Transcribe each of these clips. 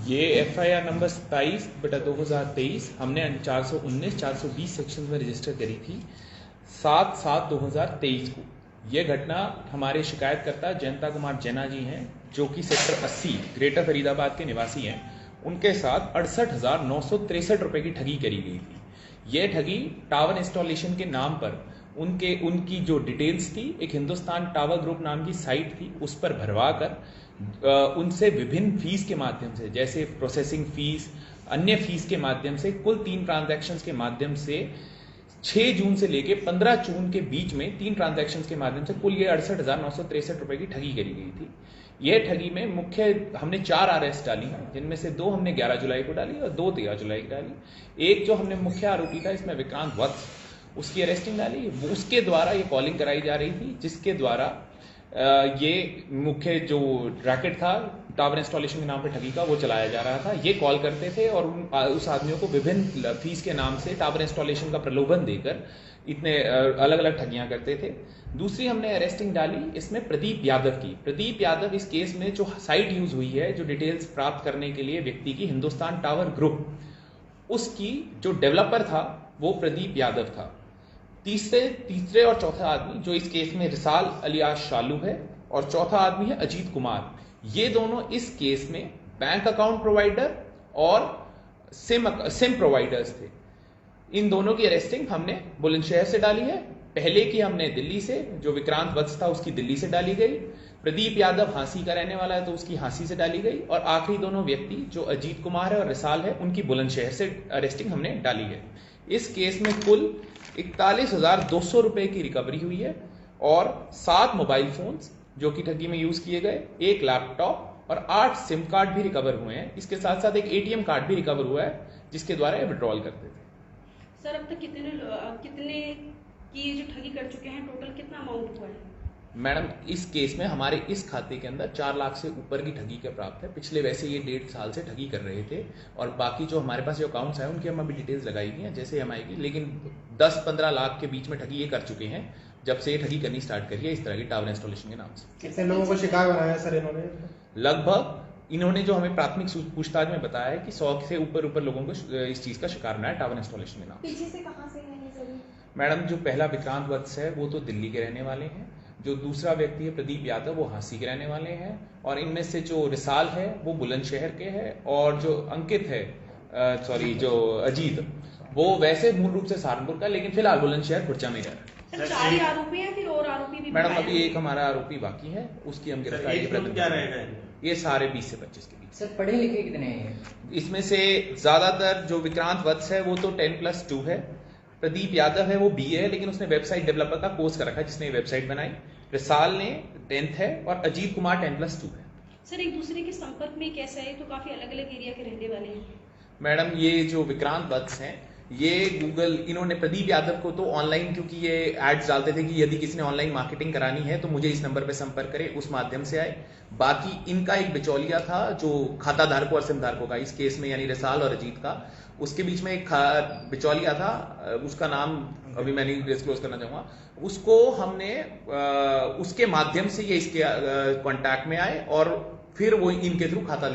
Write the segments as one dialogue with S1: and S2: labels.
S1: ये FIR number 27/2023 हमने 419 420 section में रजिस्टर करी थी 7/7/2023 को। ये घटना हमारे शिकायतकर्ता जयंता कुमार जैना जी हैं, जो कि सेक्टर 80 ग्रेटर फरीदाबाद के निवासी हैं। उनके साथ 68,963 रुपए की ठगी करी गई थी। ये ठगी टावर इंस्टॉलेशन के नाम पर उनकी जो डिटेल्स थी, एक हिंदुस्तान टावर ग्रुप नाम की साइट थी, उस पर भरवा कर उनसे विभिन्न फीस के माध्यम से, जैसे प्रोसेसिंग फीस, अन्य फीस के माध्यम से, कुल 3 ट्रांजैक्शंस के माध्यम से 6 जून से लेके 15 जून के बीच में 3 ट्रांजैक्शंस के माध्यम से कुल ये 68,963 रुपए की ठगी करी गई थी। यह ठगी में मुख्य हमने 4 अरेस्ट डाली हैं, जिनमें से 2 हमने 11 जुलाई को डाली और 2 13 जुलाई को डाली। एक जो हमने मुख्य आरोपी था इसमें विक्रांत वत्स, उसकी अरेस्टिंग डाली। उसके द्वारा ये कॉलिंग कराई जा रही थी, जिसके द्वारा ये मुख्य जो रैकेट था टावर इंस्टॉलेशन के नाम पे ठगी का, वो चलाया जा रहा था। ये कॉल करते थे और उस आदमियों को विभिन्न फीस के नाम से टावर इंस्टॉलेशन का प्रलोभन देकर इतने अलग अलग ठगियां करते थे। दूसरी हमने अरेस्टिंग डाली इसमें प्रदीप यादव की। प्रदीप यादव इस केस में जो साइट यूज हुई है, जो डिटेल्स प्राप्त करने के लिए व्यक्ति की, हिंदुस्तान टावर ग्रुप, उसकी जो डेवलपर था वो प्रदीप यादव था। तीसरे और चौथा आदमी जो इस केस में रिसाल अलियास शालू है, और चौथा आदमी है अजीत कुमार। ये दोनों इस केस में बैंक अकाउंट प्रोवाइडर और सिम प्रोवाइडर्स थे। इन दोनों की अरेस्टिंग हमने बुलंदशहर से डाली है। पहले की हमने दिल्ली से, जो विक्रांत वत्स था उसकी दिल्ली से डाली गई। प्रदीप यादव हांसी का रहने वाला है तो उसकी हांसी से डाली गई। और आखिरी दोनों व्यक्ति जो अजीत कुमार है और रिसाल है, उनकी बुलंदशहर से अरेस्टिंग हमने डाली है। इस केस में कुल 41,200 रुपए की रिकवरी हुई है और 7 मोबाइल फोन्स जो कि ठगी में यूज किए गए, 1 लैपटॉप और 8 सिम कार्ड भी रिकवर हुए हैं। इसके साथ साथ एक ATM कार्ड भी रिकवर हुआ है, जिसके द्वारा ये विड्रॉल करते थे।
S2: सर, अब तक कितने की जो ठगी कर चुके हैं, टोटल कितना अमाउंट हुआ है?
S1: मैडम, इस केस में हमारे इस खाते के अंदर 4 लाख से ऊपर की ठगी का प्राप्त है। पिछले वैसे ये 1.5 साल से ठगी कर रहे थे, और बाकी जो हमारे पास जो अकाउंट्स हैं उनकी हम अभी डिटेल्स लगाई गई हैं जैसे हम आएगी। लेकिन 10-15 लाख के बीच में ठगी ये कर चुके हैं जब से ये ठगी करनी स्टार्ट करी है इस तरह की टावर इंस्टॉलेशन के नाम से।
S3: कितने लोगों को शिकार बनाया सर इन्होंने?
S1: लगभग इन्होंने जो हमें प्राथमिक पूछताछ में बताया है कि 100 से ऊपर लोगों को इस चीज का शिकार बनाया टावर इंस्टॉलेशन के नाम से।
S4: पीछे से कहां से है ये सभी?
S1: मैडम, जो पहला विक्रांत वत्स है वो तो दिल्ली के रहने वाले हैं। जो दूसरा व्यक्ति है प्रदीप यादव, वो हांसी के रहने वाले हैं। और इनमें से जो रिसाल है वो बुलंदशहर के है, और जो अंकित है, जो अजीत, वो वैसे मूल रूप से सहारनपुर का, लेकिन फिलहाल बुलंदशहर खुर्चा में रह रहा है।
S2: सर, 4 ही आरोपी हैं, फिर और आरोपी भी?
S1: मैडम, अभी एक हमारा आरोपी बाकी है, उसकी हम गिरफ्तारी
S3: क्या रहेगा?
S1: ये सारे 20 से 25 के बीच।
S5: सर, पढ़े लिखे कितने हैं?
S1: इसमें से ज्यादातर जो विक्रांत वत्स है वो तो 10+2 है। प्रदीप यादव है वो BA है, लेकिन उसने वेबसाइट डेवलपर का कोर्स कर रखा है, जिसने वेबसाइट बनाई। रिसाल ने 10th है, और अजीत कुमार 10+2 है।
S2: सर, एक दूसरे के संपर्क में कैसा है? तो काफी अलग अलग एरिया के रहने वाले हैं।
S1: मैडम, ये जो विक्रांत वत्स हैं, ये गूगल, इन्होंने प्रदीप यादव को तो ऑनलाइन, क्योंकि ये एड्स डालते थे कि यदि किसी ने ऑनलाइन मार्केटिंग करानी है तो मुझे इस नंबर पे संपर्क करे, उस माध्यम से आए। बाकी इनका एक बिचौलिया था जो खाता धारकों और सिम धारकों का, इस केस में यानी रिसाल और अजीत का, उसके बीच में एक बिचौलिया था, उसका नाम अभी मैं नहीं डिस्क्लोज करना चाहूंगा। उसको हमने उसके माध्यम से ये इसके कांटेक्ट में आए, और फिर वो इनके थ्रू खाते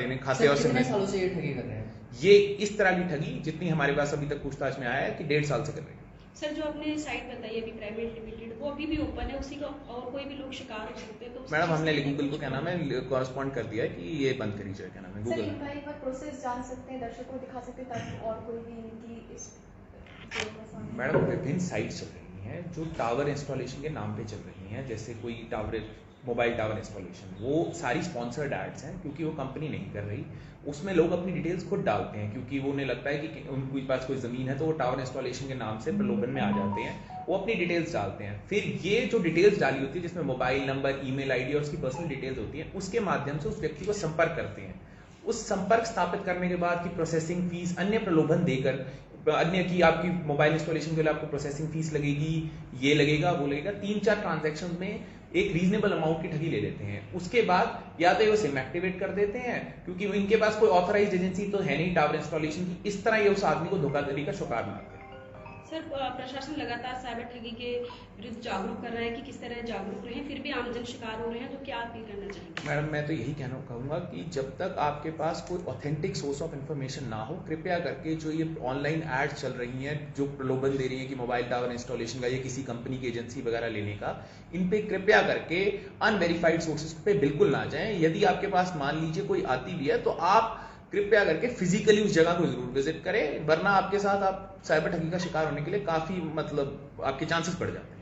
S1: और सिम।
S5: कितने सालों से ये ठगी कर रहे हैं?
S1: ये इस तरह की ठगी जितनी हमारे पास अभी तक पूछताछ में आया है कि 1.5 साल से कर रहे हैं।
S2: सर, जो आपने साइट बताई अभी प्राइवेट लिमिटेड, वो अभी भी ओपन है? उसी का और कोई भी लोग शिकार हो सकते हैं? तो
S1: मैडम, हमने गूगल को क्या नाम है कॉरेस्पॉन्ड कर दिया है कि ये बंद करी जाए। क्या नाम है
S4: सर,
S1: गूगल।
S4: इनका एक बार प्रोसेस जान सकते हैं, दर्शकों को दिखा सकते हैं, ताकि और कोई भी इनकी इस
S1: मैडम, विभिन्न साइट्स चल रही हैं जो टावर इंस्टॉलेशन के नाम पे चल रही हैं। जैसे कोई मोबाइल टावर इंस्टॉलेशन, वो सारी स्पॉन्सर्ड एड्स हैं, क्योंकि वो कंपनी नहीं कर रही। उसमें लोग अपनी डिटेल्स खुद डालते हैं, क्योंकि वो उन्हें लगता है कि उनके पास कोई जमीन है तो वो टावर इंस्टॉलेशन के नाम से प्रलोभन में आ जाते हैं, वो अपनी डिटेल्स डालते हैं। फिर ये जो डिटेल्स डाली होती है, जिसमें मोबाइल नंबर, ईमेल आईडी और उसकी पर्सनल डिटेल्स होती हैं, उसके माध्यम से उस व्यक्ति को संपर्क करते हैं। उस संपर्क स्थापित करने के बाद की प्रोसेसिंग फीस, अन्य प्रलोभन देकर, अन्य की आपकी मोबाइल इंस्टॉलेशन के लिए आपको प्रोसेसिंग फीस लगेगी, ये लगेगा, वो लगेगा, 3-4 ट्रांजैक्शन में एक रीजनेबल अमाउंट की ठगी ले लेते हैं। उसके बाद या तो वो सिम एक्टिवेट कर देते हैं, क्योंकि इनके पास कोई ऑथराइज्ड एजेंसी तो है नहीं टावर इंस्टॉलेशन की। इस तरह ये उस आदमी को धोखाधड़ी का शिकार बनाते हैं।
S2: सर प्रशासन लगातार साइबर ठगी के विरुद्ध जागरूक कर रहा है कि किस तरह जागरूक रहें, फिर भी आमजन शिकार हो रहे हैं, तो क्या अपील करना चाहेंगे?
S1: मैडम, मैं तो यही कहना कहूँगा कि जब तक आपके पास कोई ऑथेंटिक सोर्स ऑफ इन्फॉर्मेशन ना हो, कृपया करके जो ये ऑनलाइन एड्स चल रही हैं जो प्रलोभन दे रही हैं कि मोबाइल टावर इंस्टॉलेशन का या किसी कंपनी की एजेंसी वगैरह लेने का, इन पे कृपया करके अनवेरीफाइड सोर्सेज पे बिल्कुल ना जाएं। यदि आपके पास मान लीजिए कोई आती भी है तो आप कृपया करके फिजिकली उस जगह को जरूर विजिट करें, वरना आपके साथ आप साइबर ठगी का शिकार होने के लिए काफी आपके चांसेस बढ़ जाते हैं।